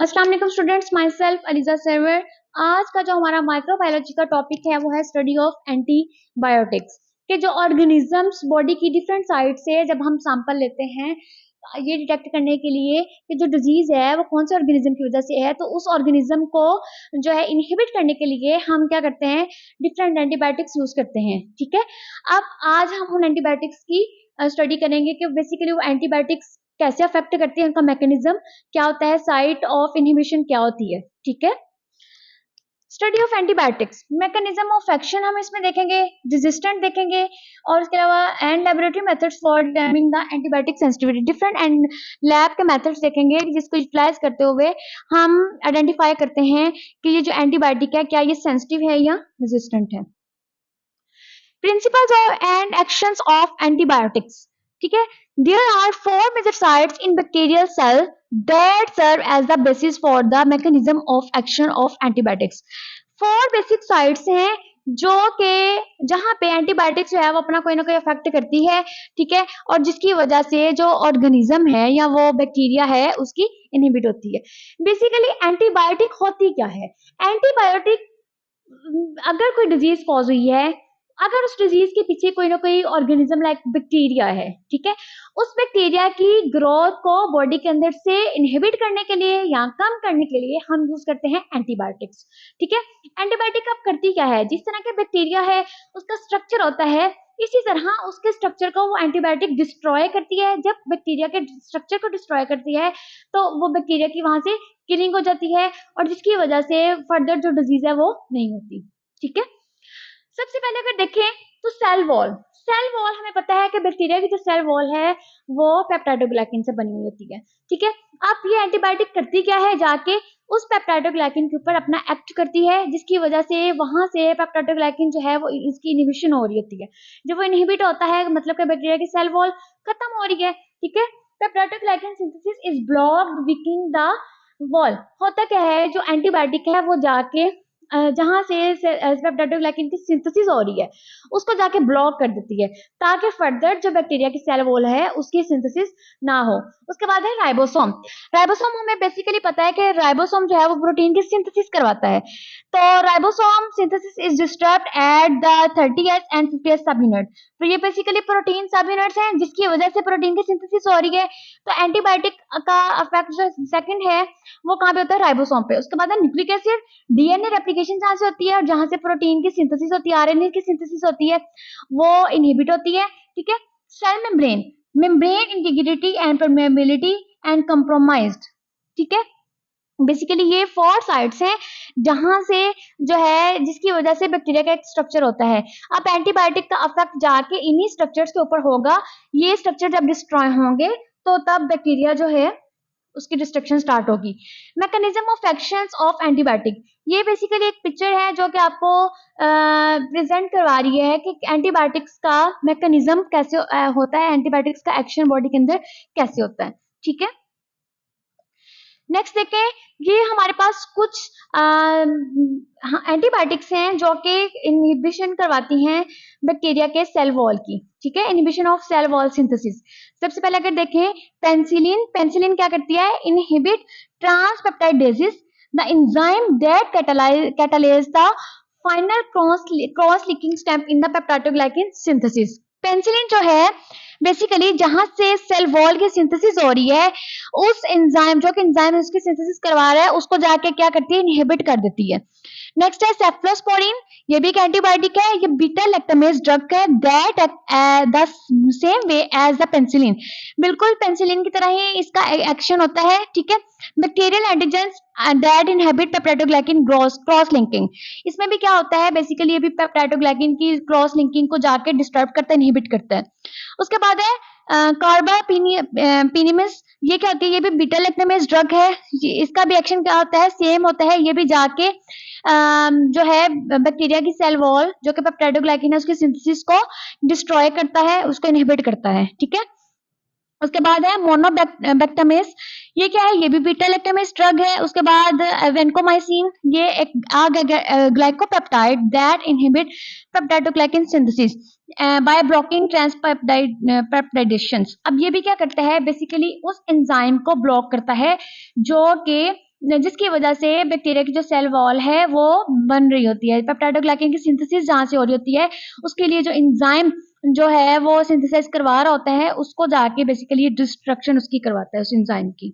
अस्सलाम वालेकुम students, my self ELISA server. आज का जो हमारा माइक्रोबायोलॉजी का टॉपिक है वो है स्टडी ऑफ एंटीबायोटिक्स के जो ऑर्गेनिजम्स बॉडी की डिफरेंट साइड से जब हम सैंपल लेते हैं ये डिटेक्ट करने के लिए कि जो डिजीज है वो कौन से ऑर्गेनिज्म की वजह से है, तो उस ऑर्गेनिज्म को जो है इनहिबिट करने के लिए हम क्या करते हैं, डिफरेंट एंटीबायोटिक्स यूज करते हैं। ठीक है, अब आज हम उन एंटीबायोटिक्स की स्टडी करेंगे कि बेसिकली वो एंटीबायोटिक्स कैसे अफेक्ट करती है, उनका मैकेनिज्म क्या होता है, साइट ऑफ इनहिबिशन क्या होती है। ठीक है, study of antibiotics, mechanism of action हम इसमें देखेंगे, रेजिस्टेंट देखेंगे, और उसके अलावा and laboratory methods for determining the antibiotic sensitivity, different and lab के मेथड्स देखेंगे जिसको यूटिलाइज करते हुए हम आइडेंटिफाई करते हैं कि ये जो एंटीबायोटिक है क्या ये सेंसिटिव है या रेजिस्टेंट है। Principles and actions of antibiotics, ठीक है, there are four major sites in bacterial cell that serve as the basis for the mechanism of action of antibiotics. Four basic sites हैं जो कि जहां पे एंटीबायोटिक्स जो है वो अपना कोई ना कोई इफेक्ट करती है। ठीक है, और जिसकी वजह से जो ऑर्गेनिज्म है या वो बैक्टीरिया है उसकी इनहिबिट होती है। बेसिकली एंटीबायोटिक होती क्या है? एंटीबायोटिक, अगर कोई डिजीज कॉज हुई है, अगर उस डिजीज के पीछे कोई ना कोई ऑर्गेनिज्म लाइक बैक्टीरिया है, ठीक है, उस बैक्टीरिया की ग्रोथ को बॉडी के अंदर से इनहिबिट करने के लिए या कम करने के लिए हम यूज करते हैं एंटीबायोटिक्स। ठीक है, एंटीबायोटिक अब करती क्या है, जिस तरह के बैक्टीरिया है उसका स्ट्रक्चर होता है, इसी तरह उसके स्ट्रक्चर को वो एंटीबायोटिक डिस्ट्रॉय करती है। जब बैक्टीरिया के स्ट्रक्चर को डिस्ट्रॉय करती है तो वो बैक्टीरिया की वहां से किलिंग हो जाती है और जिसकी वजह से फर्दर जो डिजीज है वो नहीं होती। ठीक है, सबसे पहले अगर देखें तो सेल वॉल, सेल वॉल हमें पता है कि बैक्टीरिया की जो सेल वॉल है वो पेप्टाइडोग्लाइकिन से बनी हुई होती है। ठीक है, अब ये एंटीबायोटिक करती क्या है, जाके उस पेप्टाइडोग्लाइकिन के ऊपर अपना एक्ट करती है जिसकी वजह से वहां से पेप्टाइडोग्लाइकिन जो है वो इसकी इनहिबिशन हो रही होती है। जब वो इनहिबिट होता है मतलब कि बैक्टीरिया की सेल वॉल खत्म हो रही है। ठीक है, peptidoglycan synthesis is blocked weakening the wall. होता क्या है, जो एंटीबायोटिक है वो जाके जहां से पेप्टाइडोग्लाइकिन की सिंथेसिस हो रही है उसको जाके ब्लॉक कर देती है ताकि फर्दर जो बैक्टीरिया की सेल वॉल है उसकी सिंथेसिस ना हो। उसके बाद है राइबोसोम। राइबोसोम हमें बेसिकली पता है कि राइबोसोम जो है वो प्रोटीन की सिंथेसिस करवाता है। तो ribosome synthesis is disturbed at the 30th and 50th सब यूनिट। तो ये बेसिकली प्रोटीन सब यूनिट्स हैं जिसकी वजह से प्रोटीन की सिंथेसिस हो रही है। तो एंटीबायोटिक का इफेक्ट जो सेकंड है वो कहाँ पे होता है, राइबोसोम पे। उसके बाद है न्यूक्लिक एसिड, डीएनए रेप्लिकेशन जहां से होती है और जहां से प्रोटीन की सिंथेसिस होती है, आरएनए की सिंथेसिस होती है, वो इनहिबिट होती है। ठीक है, cell membrane, membrane integrity and permeability and compromised. ठीक है, बेसिकली ये फोर साइट्स हैं जहां से जो है जिसकी वजह से बैक्टीरिया का एक स्ट्रक्चर होता है। अब एंटीबायोटिक का इफेक्ट जाके इन्हीं स्ट्रक्चर्स के ऊपर होगा। ये स्ट्रक्चर जब डिस्ट्रॉय होंगे तो तब बैक्टीरिया जो है उसकी डिस्ट्रक्शन स्टार्ट होगी। Mechanism of actions of antibiotic, ये बेसिकली एक पिक्चर है जो कि आपको प्रेजेंट करवा रही है कि एंटीबायोटिक्स का मैकेनिज्म कैसे होता है, एंटीबायोटिक्स का एक्शन बॉडी के अंदर कैसे होता है। ठीक है, नेक्स्ट देखें, ये हमारे पास कुछ एंटीबायोटिक्स हैं जो कि इनहिबिशन करवाती हैं बैक्टीरिया के सेल वॉल की। ठीक है, inhibition of cell wall synthesis. सबसे पहले अगर देखें पेनिसिलिन, पेनिसिलिन क्या करती है, inhibit transpeptidases the enzyme that catalyse the final cross linking step in the peptidoglycan synthesis. Penicillin जो है बेसिकली जहां से सेल वॉल की सिंथेसिस हो रही है उस एंजाइम जो कि एंजाइम उसकी सिंथेसिस करवा रहा है उसको जाके क्या करती है, इनहिबिट कर देती है। नेक्स्ट है सेफ्लोस्पोरिन, ये भी एक एंटीबायोटिक है, ये बीटा लैक्टामेज ड्रग है that the same way as the penicillin, बिल्कुल पेनिसिलिन की तरह ही इसका एक्शन होता है। ठीक है, bacterial antigens that inhibit peptidoglycan cross linking, इसमें भी क्या होता है, बेसिकली ये भी पेप्टाइडोग्लाइकिन की क्रॉस लिंकिंग को जाके डिस्टर्ब करता है, इनहिबिट करता है। उसके बाद है कार्बापिनिमस, ये क्या होती है, ये भी बीटा लैक्टामेज ड्रग है, इसका भी एक्शन क्या होता है, सेम होता है, ये भी जाके जो है बैक्टीरिया की सेल वॉल जो कि पेप्टाइडोग्लाइकिन है उसकी सिंथेसिस को डिस्ट्रॉय करता है, उसको इनहिबिट करता है। ठीक है, उसके बाद है मोनोबैक्टामेस, ये क्या है, ये भी बीटा लैक्टामेस ड्रग है। उसके बाद वेंकोमाइसिन, ये एक glycopeptide that inhibit peptidoglycan synthesis by blocking transpeptidation. अब ये भी क्या करता है, बेसिकली उस एंजाइम को ब्लॉक करता है जो कि जिसकी वजह से बैक्टीरिया की जो सेल वॉल है वो बन रही होती है। पेप्टाइडोग्लाइकन की सिंथेसिस जहाँ से हो रही होती है, उसके लिए जो एंजाइम जो है वो सिंथेसाइज करवा रहा होता है, उसको जाके बेसिकली डिस्ट्रक्शन उसकी करवाता है, उस एंजाइम की।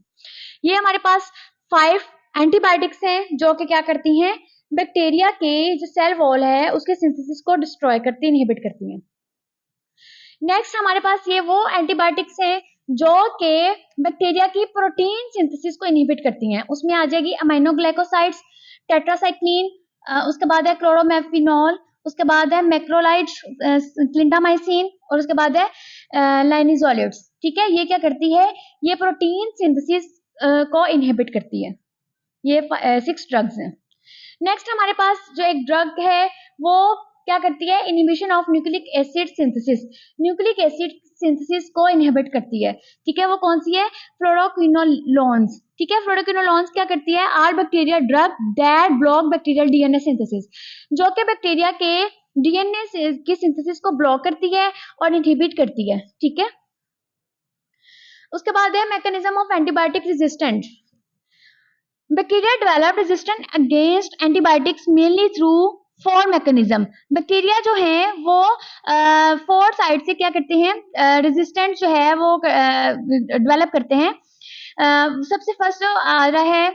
ये हमारे पास 5 एंटीबायोटिक्स हैं जो कि क्या करती हैं, बैक्टीरिया के जो सेल वॉल है उसके सिंथेसिस को डिस्ट्रॉय करती, इनहिबिट करती हैं। नेक्स्ट हमारे पास ये वो एंटीबायोटिक्स हैं जो कि बैक्टीरिया की प्रोटीन सिंथेसिस को इनहिबिट करती हैं। उसमें आ जाएगी अमाइनोग्लाइकोसाइड्स, टेट्रासाइक्लिन, उसके बाद है क्लोरोमेफिनॉल, उसके बाद है मैक्रोलाइड, क्लिंडामाइसिन, और उसके बाद है लाइनिजोलिड्स। ठीक है, ये क्या करती है, ये प्रोटीन सिंथेसिस को इनहिबिट करती है। ये 6 ड्रग्स हैं। नेक्स्ट हमारे पास जो एक ड्रग है वो क्या करती है, inhibition of nucleic acid synthesis, nucleic acid synthesis को इनहिबिट करती है। ठीक है, वो कौन सी है, फ्लोरोक्विनोलोन्स। ठीक है, फ्लोरोक्विनोलोन्स क्या करती है, are bacteria drug that block bacterial DNA synthesis, जो कि बैक्टीरिया के डीएनए की सिंथेसिस को ब्लॉक करती है और इनहिबिट करती है। ठीक है, उसके बाद है mechanism of antibiotic resistant. Bacteria develop resistance against antibiotics mainly through 4 mechanism। Bacteria जो है वो 4 साइड से क्या करते हैं, रेजिस्टेंट जो है वो डेवलप करते हैं। सबसे फर्स्ट जो आ रहा है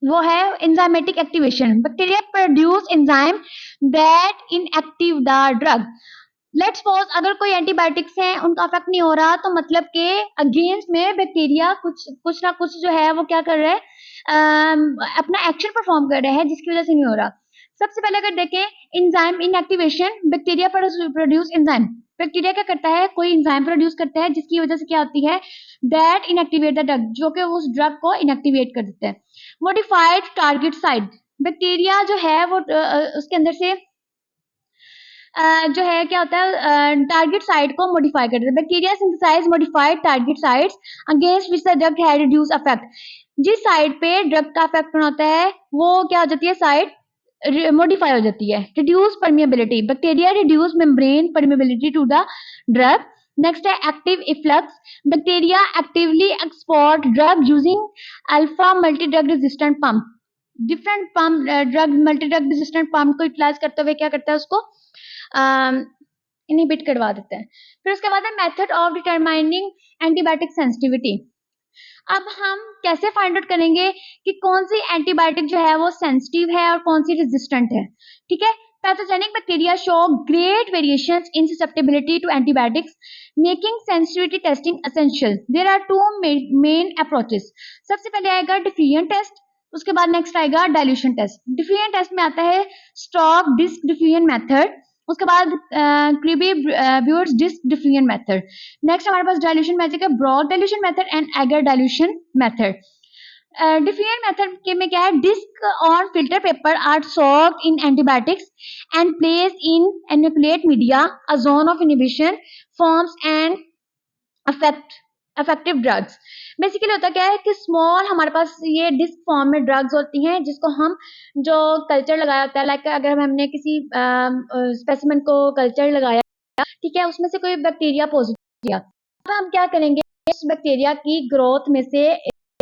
वो है enzymatic activation. Bacteria produce enzyme that inactive the drug. Let's suppose अगर कोई एंटीबायोटिक्स है उनका इफेक्ट नहीं हो रहा, तो मतलब के अगेंस्ट में बैक्टीरिया कुछ ना कुछ जो है वो क्या कर रहा है, अपना एक्शन परफॉर्म कर रहे हैं जिसकी वजह से नहीं हो रहा। सबसे पहले अगर देखें enzyme inactivation, bacteria produce enzyme. Bacteria क्या करता है, कोई एंजाइम प्रोड्यूस करता है जिसकी वजह से क्या होती है, दैट इनएक्टिवेट द ड्रग, जो कि उस ड्रग को इनएक्टिवेट कर देता है। मॉडिफाइड टारगेट साइट, बैक्टीरिया जो है वो उसके अंदर से जो है क्या होता है, टारगेट साइट को मॉडिफाई कर देता है। Bacteria synthesize modified target sites against which the drug had reduce effect. जिस साइट पे ड्रग का इफेक्ट होता है वो क्या हो जाती है, साइट मॉडिफाई हो जाती है। Reduce permeability, bacteria reduce membrane permeability to the drug. Next है active efflux, bacteria actively export drug using alpha multi drug resistant pump. Different pump drug multi drug resistant pump को utilise करते हुए क्या करता है, उसको इनहिबिट करवा देते हैं। फिर उसके बाद है method of determining antibiotic sensitivity. अब हम कैसे फाइंड आउट करेंगे कि कौन सी एंटीबायोटिक जो है वो सेंसिटिव है और कौन सी रेजिस्टेंट है। ठीक है, pathogenic bacteria show great variations in susceptibility to antibiotics, making sensitivity testing essential. There are 2 main approaches. सबसे पहले आएगा डिफ्यूजन टेस्ट, उसके बाद नेक्स्ट आएगा डाइल्यूशन टेस्ट। डिफ्यूजन टेस्ट में आता है स्टॉक डिस्क डिफ्यूजन मेथड, उसके बाद Kirby Bauer disc diffusion method. Next हमारे पास डाइल्यूशन मेथड है broth dilution method and agar dilution method. Diffusion method के में क्या है, disc on filter paper are soaked in antibiotics and place in inoculate media, a zone of inhibition forms and effective drugs. Basically होता क्या है कि small हमारे पास ये डिस्क फॉर्म में ड्रग्स होती हैं जिसको हम जो कल्चर लगाया होता है, लाइक अगर हमने किसी स्पेसिमेन को कल्चर लगाया, ठीक है, उसमें से कोई बैक्टीरिया पॉजिटिव किया, अब हम क्या करेंगे, इस बैक्टीरिया की ग्रोथ में से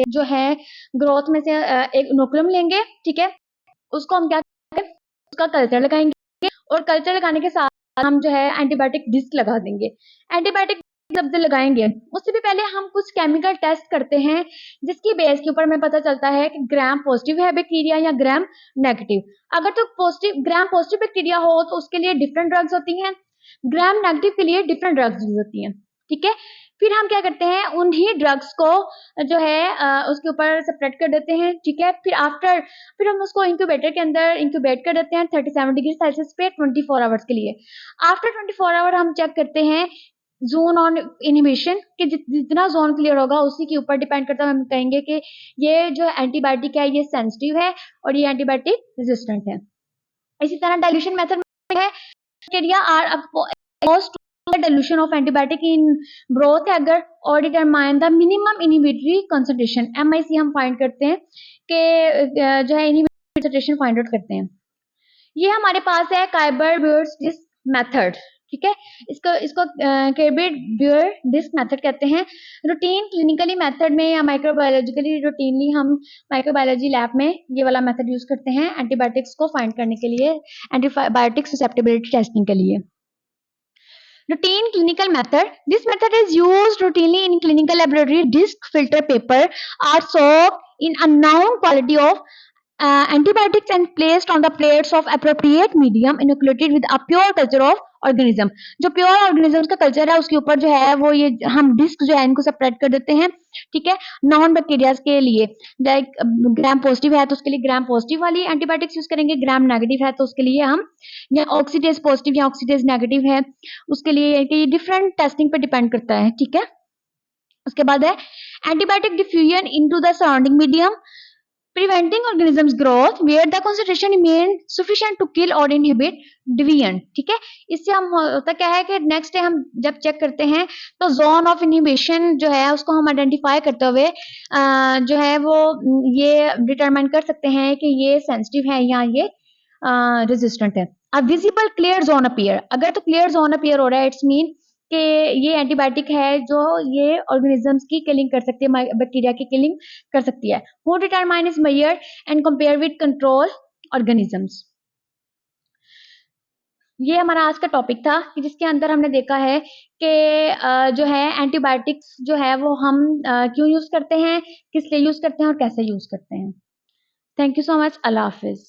जो है ग्रोथ में से एक इनोकुलम लेंगे। ठीक है, उसको हम क्या करेंगे, उसका कल्चर लगाएंगे और कल्चर लगाने के साथ हम जो है एंटीबायोटिक डिस्क लगा देंगे। एंटीबायोटिक जब से लगाएंगे उससे भी पहले हम कुछ केमिकल टेस्ट करते हैं जिसकी बेस के ऊपर हमें पता चलता है कि ग्राम पॉजिटिव है बैक्टीरिया या ग्राम नेगेटिव। अगर तो पॉजिटिव ग्राम पॉजिटिव बैक्टीरिया हो तो उसके लिए डिफरेंट ड्रग्स होती हैं, ग्राम नेगेटिव के लिए डिफरेंट ड्रग्स यूज होती हैं। ठीक है, फिर हम क्या करते हैं, उन्हीं ड्रग्स को जो है उसके ऊपर सेपरेट कर देते हैं। ठीक है, फिर हम उसको इंक्यूबेटर के अंदर इंक्यूबेट कर देते हैं 37 डिग्री सेल्सियस पे 24 आवर्स के लिए। आफ्टर 24 आवर हम चेक करते हैं जोन ऑन इनहिबिशन कि जितना जोन क्लियर होगा उसी के ऊपर डिपेंड करता है, हम कहेंगे कि ये जो एंटीबायोटिक है ये सेंसिटिव है और ये एंटीबायोटिक रेजिस्टेंट है। इसी तरह डाइल्यूशन मेथड में है bacteria are exposed to dilution of antibiotic in broth agar और determine the minimum inhibitory concentration, MIC हम फाइंड करते हैं कि जो है इनहिबिटरी कंसंट्रेशन फाइंड आउट करते हैं। ये हमारे पास है काइबर ब्यूर्स डिस्क मेथड। ठीक है। इसको इसको केबिट ब्यूअर डिस्क मेथड कहते हैं। रूटीन क्लिनिकली मेथड में या माइक्रोबायोलॉजिकली रूटीनली हम माइक्रोबायोलॉजी लैब में ये वाला मेथड यूज करते हैं एंटीबायोटिक्स को फाइंड करने के लिए, एंटीबायोटिक ससेप्टेबिलिटी टेस्टिंग के लिए। Routine clinical method. This method is used routinely in clinical laboratory. Disk filter paper are soaked in a known quality of antibiotics and placed on the plates of appropriate medium inoculated with a pure culture of organism. जो pure organisms का culture है उसके ऊपर जो है वो ये हम डिस्क जो है इनको सेपरेट कर देते हैं, ठीक है। नॉन बैक्टीरियाज के लिए लाइक ग्राम पॉजिटिव है तो उसके लिए ग्राम पॉजिटिव वाली एंटीबायोटिक्स यूज करेंगे, ग्राम नेगेटिव है तो उसके लिए हम या ऑक्सीडेज पॉजिटिव या ऑक्सीडेज नेगेटिव है उसके लिए कि डिफरेंट टेस्टिंग पे डिपेंड करता है, ठीक है। उसके बाद है antibiotic diffusion into the surrounding medium, preventing organisms growth where the concentration remain sufficient to kill or inhibit division, ठीक है। इससे हम होता क्या है कि नेक्स्ट डे हम जब चेक करते हैं तो जोन ऑफ इनहिबिशन जो है उसको हम आइडेंटिफाई करते हुए जो है वो ये डिटरमाइन कर सकते हैं कि ये सेंसिटिव है या ये रेजिस्टेंट है। A visible clear zone appear, अगर तो क्लियर जोन अपीयर हो रहा है इट्स मीन कि ये एंटीबायोटिक है जो ये ऑर्गेनिजम्स की किलिंग कर सकती है, बैक्टीरिया की किलिंग कर सकती है। Who determine is measured and compare with control organisms. ये हमारा आज का टॉपिक था कि जिसके अंदर हमने देखा है कि जो है एंटीबायोटिक्स जो है वो हम क्यों यूज करते हैं, किस लिए यूज करते हैं और कैसे यूज करते हैं। Thank you so much. Allah Hafiz.